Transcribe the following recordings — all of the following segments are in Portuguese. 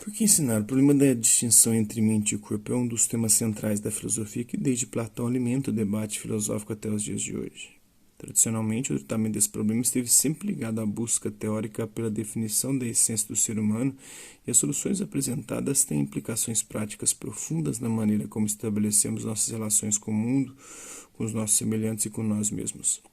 Por que ensinar? O problema da distinção entre mente e corpo é um dos temas centrais da filosofia que desde Platão alimenta o debate filosófico até os dias de hoje. Tradicionalmente, o tratamento desse problema esteve sempre ligado à busca teórica pela definição da essência do ser humano, e as soluções apresentadas têm implicações práticas profundas na maneira como estabelecemos nossas relações com o mundo, com os nossos semelhantes e com nós mesmos.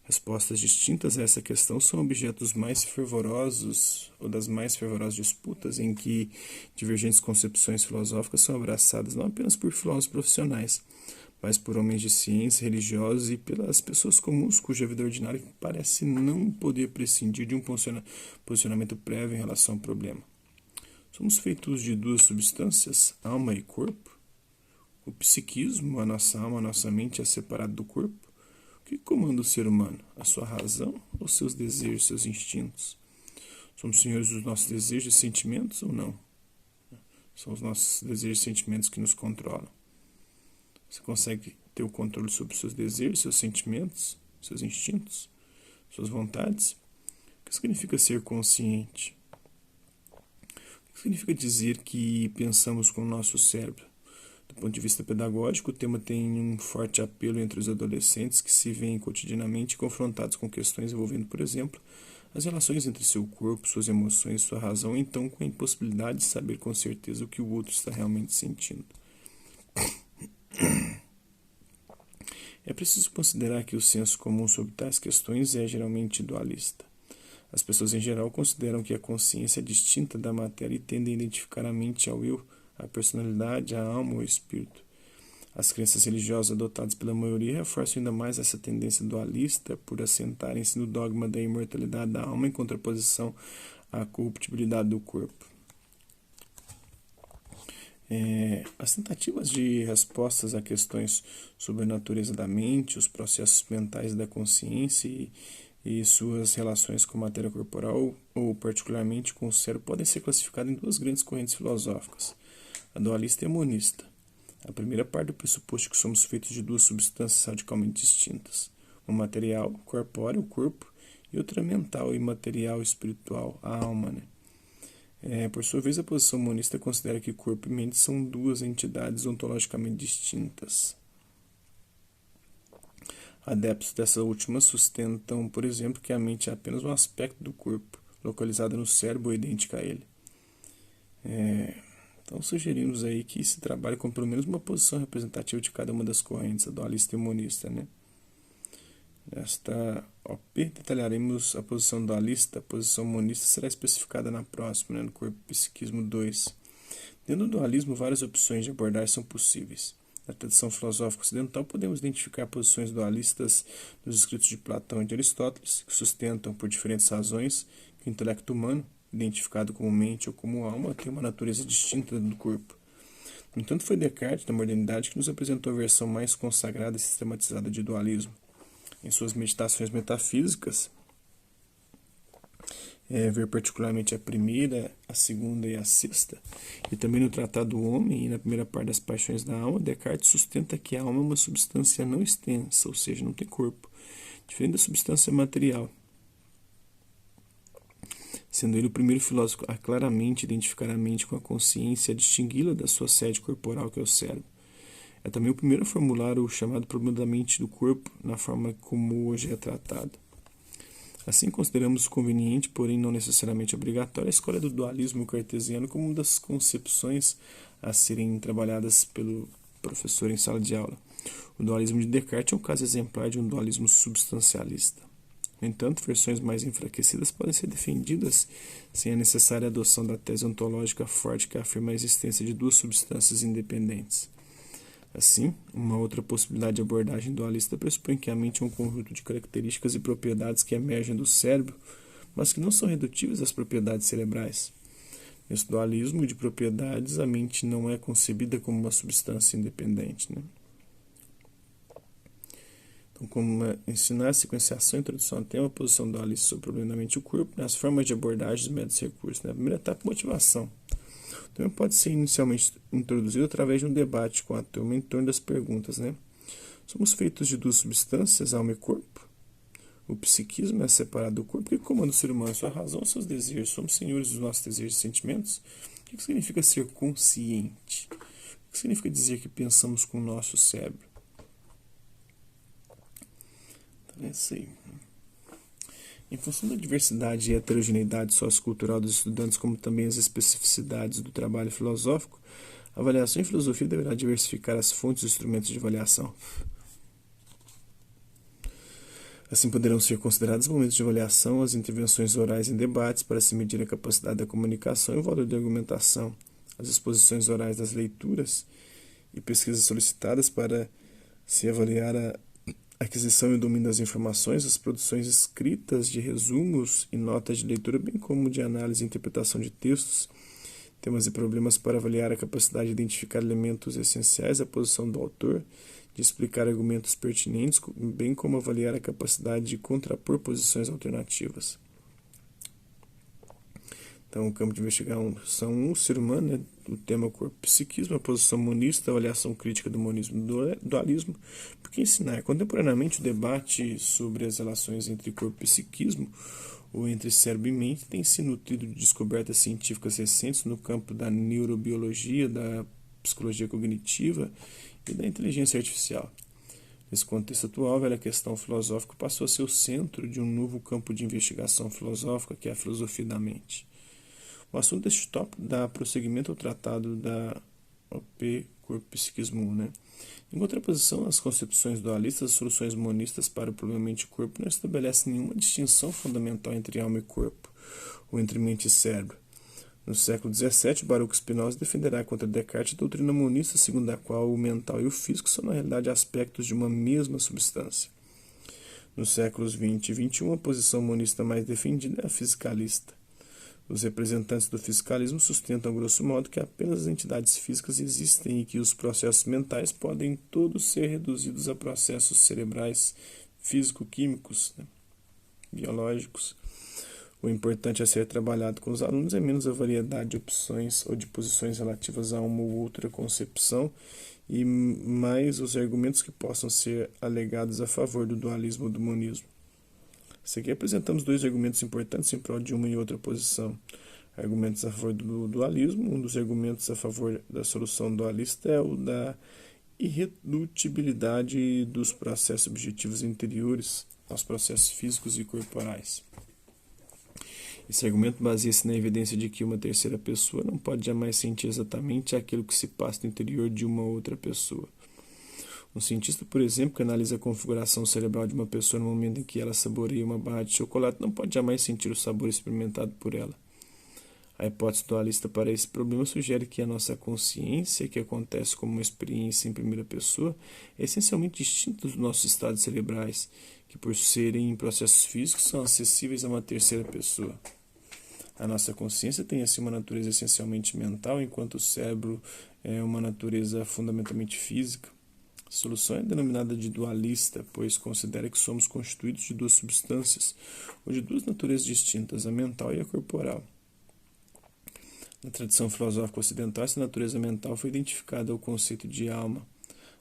Respostas distintas a essa questão são objetos mais fervorosos ou das mais fervorosas disputas em que divergentes concepções filosóficas são abraçadas não apenas por filósofos profissionais, mas por homens de ciência, religiosos e pelas pessoas comuns cuja vida ordinária parece não poder prescindir de um posicionamento prévio em relação ao problema. Somos feitos de duas substâncias, alma e corpo. O psiquismo, a nossa alma, a nossa mente é separado do corpo. O que comanda o ser humano? A sua razão ou seus desejos, seus instintos? Somos senhores dos nossos desejos e sentimentos ou não? São os nossos desejos e sentimentos que nos controlam. Você consegue ter o controle sobre seus desejos, seus sentimentos, seus instintos, suas vontades? O que significa ser consciente? O que significa dizer que pensamos com o nosso cérebro? Do ponto de vista pedagógico, o tema tem um forte apelo entre os adolescentes que se veem cotidianamente confrontados com questões envolvendo, por exemplo, as relações entre seu corpo, suas emoções e sua razão, então com a impossibilidade de saber com certeza o que o outro está realmente sentindo. É preciso considerar que o senso comum sobre tais questões é geralmente dualista. As pessoas em geral consideram que a consciência é distinta da matéria e tendem a identificar a mente ao eu, a personalidade, a alma ou o espírito. As crenças religiosas adotadas pela maioria reforçam ainda mais essa tendência dualista por assentarem-se no dogma da imortalidade da alma em contraposição à corruptibilidade do corpo. As tentativas de respostas a questões sobre a natureza da mente, os processos mentais da consciência e suas relações com a matéria corporal, ou particularmente com o cérebro, podem ser classificadas em duas grandes correntes filosóficas, a dualista e a monista. A primeira parte do pressuposto que somos feitos de duas substâncias radicalmente distintas, uma material, corpóreo, o corpo, e outra mental, imaterial, espiritual, a alma, por sua vez, a posição monista considera que corpo e mente são duas entidades ontologicamente distintas. Adeptos dessa última sustentam, por exemplo, que a mente é apenas um aspecto do corpo, localizada no cérebro ou idêntica a ele. Então sugerimos aí que se trabalhe com pelo menos uma posição representativa de cada uma das correntes, a dualista e monista, Nesta OP detalharemos a posição dualista. A posição monista será especificada na próxima, no Corpo Psiquismo 2. Dentro do dualismo, várias opções de abordagem são possíveis. Na tradição filosófica ocidental, podemos identificar posições dualistas nos escritos de Platão e de Aristóteles, que sustentam, por diferentes razões, que o intelecto humano, identificado como mente ou como alma, tem uma natureza distinta do corpo. No entanto, foi Descartes, da modernidade, que nos apresentou a versão mais consagrada e sistematizada de dualismo. Em suas meditações metafísicas, ver particularmente a primeira, a segunda e a sexta, e também no Tratado do Homem e na primeira parte das Paixões da Alma, Descartes sustenta que a alma é uma substância não extensa, ou seja, não tem corpo, diferente da substância material, sendo ele o primeiro filósofo a claramente identificar a mente com a consciência e a distingui-la da sua sede corporal, que é o cérebro. É também o primeiro a formular o chamado problema da mente e do corpo na forma como hoje é tratado. Assim, consideramos conveniente, porém não necessariamente obrigatória, a escolha do dualismo cartesiano como uma das concepções a serem trabalhadas pelo professor em sala de aula. O dualismo de Descartes é um caso exemplar de um dualismo substancialista. No entanto, versões mais enfraquecidas podem ser defendidas sem a necessária adoção da tese ontológica forte que afirma a existência de duas substâncias independentes. Assim, uma outra possibilidade de abordagem dualista pressupõe que a mente é um conjunto de características e propriedades que emergem do cérebro, mas que não são redutíveis às propriedades cerebrais. Nesse dualismo de propriedades, a mente não é concebida como uma substância independente. Então, como ensinar a sequenciação e introdução ao tema, a posição dualista sobre o problema da mente e o corpo, as formas de abordagem, os métodos e recursos. A primeira etapa, motivação. O tema pode ser inicialmente introduzido através de um debate com a turma em torno das perguntas. Somos feitos de duas substâncias, alma e corpo? O psiquismo é separado do corpo. O que comanda o ser humano? Sua razão, seus desejos. Somos senhores dos nossos desejos e sentimentos? O que significa ser consciente? O que significa dizer que pensamos com o nosso cérebro? Então é isso aí. Em função da diversidade e heterogeneidade sociocultural dos estudantes, como também as especificidades do trabalho filosófico, a avaliação em filosofia deverá diversificar as fontes e instrumentos de avaliação. Assim poderão ser considerados momentos de avaliação as intervenções orais em debates para se medir a capacidade da comunicação e o valor da argumentação, as exposições orais das leituras e pesquisas solicitadas para se avaliar a aquisição e o domínio das informações, as produções escritas de resumos e notas de leitura, bem como de análise e interpretação de textos, temas e problemas para avaliar a capacidade de identificar elementos essenciais à posição do autor, de explicar argumentos pertinentes, bem como avaliar a capacidade de contrapor posições alternativas. Então, o campo de investigação, o ser humano, né? O tema corpo psiquismo, a posição monista, a avaliação crítica do monismo e do dualismo, porque ensinar contemporaneamente o debate sobre as relações entre corpo e psiquismo, ou entre cérebro e mente, tem se nutrido de descobertas científicas recentes no campo da neurobiologia, da psicologia cognitiva e da inteligência artificial. Nesse contexto atual, a velha questão filosófica passou a ser o centro de um novo campo de investigação filosófica, que é a filosofia da mente. O assunto deste tópico dá prosseguimento ao tratado da OP Corpo Psiquismo 1. Em contraposição às concepções dualistas, as soluções monistas para o problema mente-corpo não estabelecem nenhuma distinção fundamental entre alma e corpo, ou entre mente e cérebro. No século XVII, Baruch Spinoza defenderá contra Descartes a doutrina monista, segundo a qual o mental e o físico são, na realidade, aspectos de uma mesma substância. Nos séculos XX e XXI, a posição monista mais defendida é a fisicalista. Os representantes do fisicalismo sustentam, grosso modo, que apenas as entidades físicas existem e que os processos mentais podem todos ser reduzidos a processos cerebrais físico-químicos, biológicos. O importante a ser trabalhado com os alunos é menos a variedade de opções ou de posições relativas a uma ou outra concepção e mais os argumentos que possam ser alegados a favor do dualismo ou do monismo. Aqui apresentamos dois argumentos importantes em prol de uma e outra posição. Argumentos a favor do dualismo. Um dos argumentos a favor da solução dualista é o da irredutibilidade dos processos objetivos interiores aos processos físicos e corporais. Esse argumento baseia-se na evidência de que uma terceira pessoa não pode jamais sentir exatamente aquilo que se passa no interior de uma outra pessoa. Um cientista, por exemplo, que analisa a configuração cerebral de uma pessoa no momento em que ela saboreia uma barra de chocolate, não pode jamais sentir o sabor experimentado por ela. A hipótese dualista para esse problema sugere que a nossa consciência, que acontece como uma experiência em primeira pessoa, é essencialmente distinta dos nossos estados cerebrais, que por serem processos físicos são acessíveis a uma terceira pessoa. A nossa consciência tem assim uma natureza essencialmente mental, enquanto o cérebro é uma natureza fundamentalmente física. A solução é denominada de dualista, pois considera que somos constituídos de duas substâncias, ou de duas naturezas distintas, a mental e a corporal. Na tradição filosófica ocidental, essa natureza mental foi identificada ao conceito de alma.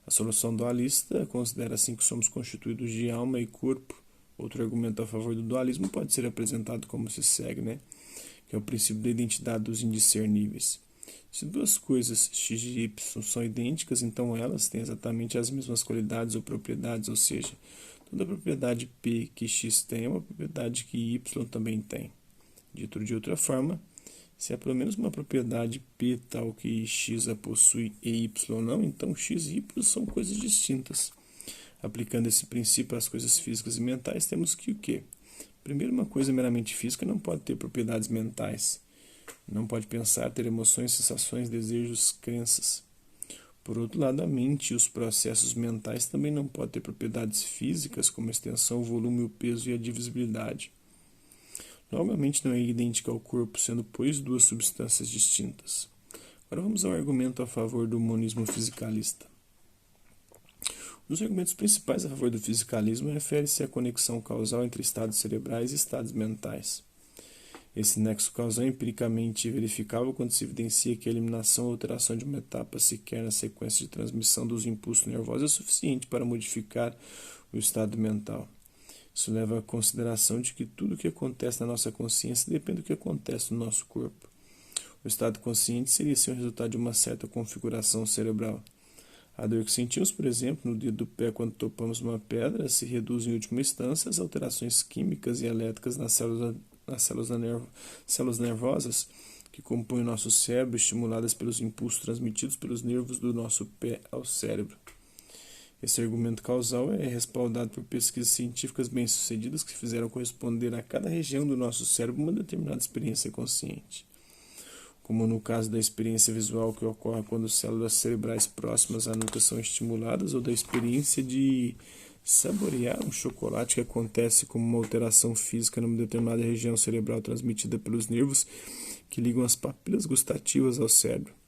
A solução dualista considera assim que somos constituídos de alma e corpo. Outro argumento a favor do dualismo pode ser apresentado como se segue, que é o princípio da identidade dos indiscerníveis. Se duas coisas x e y são idênticas, então elas têm exatamente as mesmas qualidades ou propriedades, ou seja, toda propriedade P que x tem é uma propriedade que y também tem. Dito de outra forma, se há pelo menos uma propriedade P tal que x a possui e y não, então x e y são coisas distintas. Aplicando esse princípio às coisas físicas e mentais, temos que o quê? Primeiro, uma coisa meramente física não pode ter propriedades mentais. Não pode pensar, ter emoções, sensações, desejos, crenças. Por outro lado, a mente e os processos mentais também não podem ter propriedades físicas, como a extensão, o volume, o peso e a divisibilidade. Logo, a mente não é idêntica ao corpo, sendo, pois, duas substâncias distintas. Agora vamos ao argumento a favor do monismo fisicalista. Um dos argumentos principais a favor do fisicalismo refere-se à conexão causal entre estados cerebrais e estados mentais. Esse nexo causal é empiricamente verificável quando se evidencia que a eliminação ou alteração de uma etapa sequer na sequência de transmissão dos impulsos nervosos é suficiente para modificar o estado mental. Isso leva à consideração de que tudo o que acontece na nossa consciência depende do que acontece no nosso corpo. O estado consciente seria sim o resultado de uma certa configuração cerebral. A dor que sentimos, por exemplo, no dedo do pé quando topamos uma pedra, se reduz em última instância às alterações químicas e elétricas nas células nervosas que compõem o nosso cérebro, estimuladas pelos impulsos transmitidos pelos nervos do nosso pé ao cérebro. Esse argumento causal é respaldado por pesquisas científicas bem-sucedidas que fizeram corresponder a cada região do nosso cérebro uma determinada experiência consciente. Como no caso da experiência visual que ocorre quando células cerebrais próximas à nuca são estimuladas, ou da experiência de saborear um chocolate que acontece como uma alteração física numa determinada região cerebral transmitida pelos nervos que ligam as papilas gustativas ao cérebro.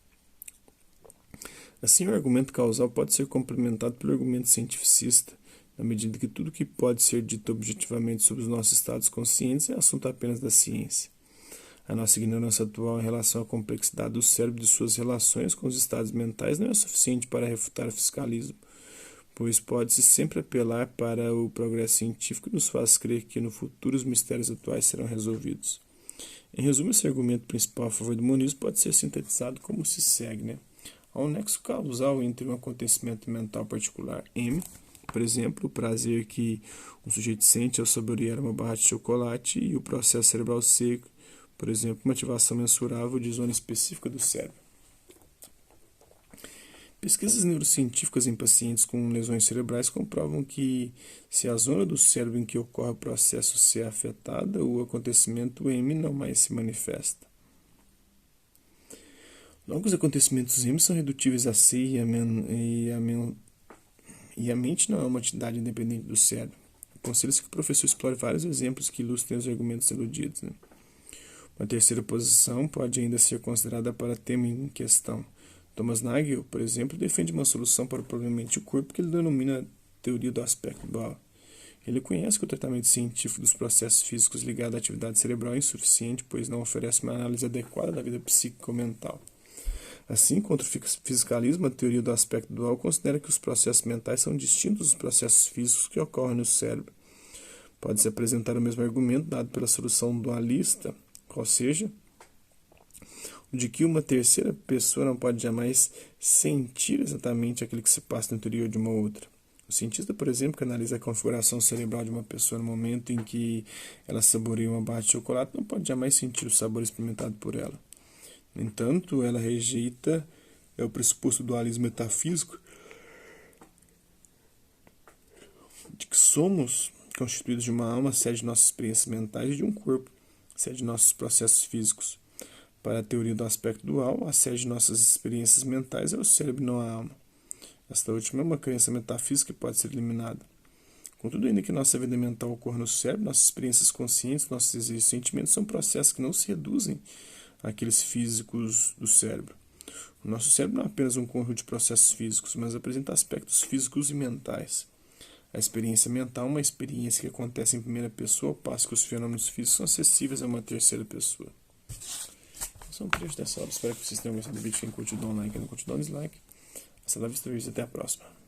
Assim, o argumento causal pode ser complementado pelo argumento cientificista, na medida que tudo que pode ser dito objetivamente sobre os nossos estados conscientes é assunto apenas da ciência. A nossa ignorância atual em relação à complexidade do cérebro e de suas relações com os estados mentais não é suficiente para refutar o fiscalismo, pois pode-se sempre apelar para o progresso científico e nos faz crer que no futuro os mistérios atuais serão resolvidos. Em resumo, esse argumento principal a favor do monismo pode ser sintetizado como se segue, Há um nexo causal entre um acontecimento mental particular, M, por exemplo, o prazer que um sujeito sente ao saborear uma barra de chocolate, e o processo cerebral seco, por exemplo, uma ativação mensurável de zona específica do cérebro. Pesquisas neurocientíficas em pacientes com lesões cerebrais comprovam que, se a zona do cérebro em que ocorre o processo C é afetada, o acontecimento M não mais se manifesta. Logo, os acontecimentos M são redutíveis a C e a mente não é uma entidade independente do cérebro. Aconselho-se que o professor explore vários exemplos que ilustrem os argumentos eludidos. Uma terceira posição pode ainda ser considerada para o tema em questão. Thomas Nagel, por exemplo, defende uma solução para o problema mente-corpo que ele denomina teoria do aspecto dual. Ele conhece que o tratamento científico dos processos físicos ligados à atividade cerebral é insuficiente, pois não oferece uma análise adequada da vida psíquico-mental. Assim, contra o fisicalismo, a teoria do aspecto dual considera que os processos mentais são distintos dos processos físicos que ocorrem no cérebro. Pode-se apresentar o mesmo argumento dado pela solução dualista, qual seja, o de que uma terceira pessoa não pode jamais sentir exatamente aquilo que se passa no interior de uma outra. O cientista, por exemplo, que analisa a configuração cerebral de uma pessoa no momento em que ela saboreia uma barra de chocolate, não pode jamais sentir o sabor experimentado por ela. No entanto, ela rejeita o pressuposto do dualismo metafísico de que somos constituídos de uma alma, sede de nossas experiências mentais, e de um corpo, sede de nossos processos físicos. Para a teoria do aspecto dual, a sede de nossas experiências mentais é o cérebro e não a alma. Esta última é uma crença metafísica que pode ser eliminada. Contudo, ainda que nossa vida mental ocorra no cérebro, nossas experiências conscientes, nossos desejos e sentimentos são processos que não se reduzem àqueles físicos do cérebro. O nosso cérebro não é apenas um conjunto de processos físicos, mas apresenta aspectos físicos e mentais. A experiência mental é uma experiência que acontece em primeira pessoa, ao passo que os fenômenos físicos são acessíveis a uma terceira pessoa. Então, são trechos dessa obra. Espero que vocês tenham gostado do vídeo. Quem curtiu, dá um like. Quem não curtiu, dá um dislike. Hasta la vista, até a próxima.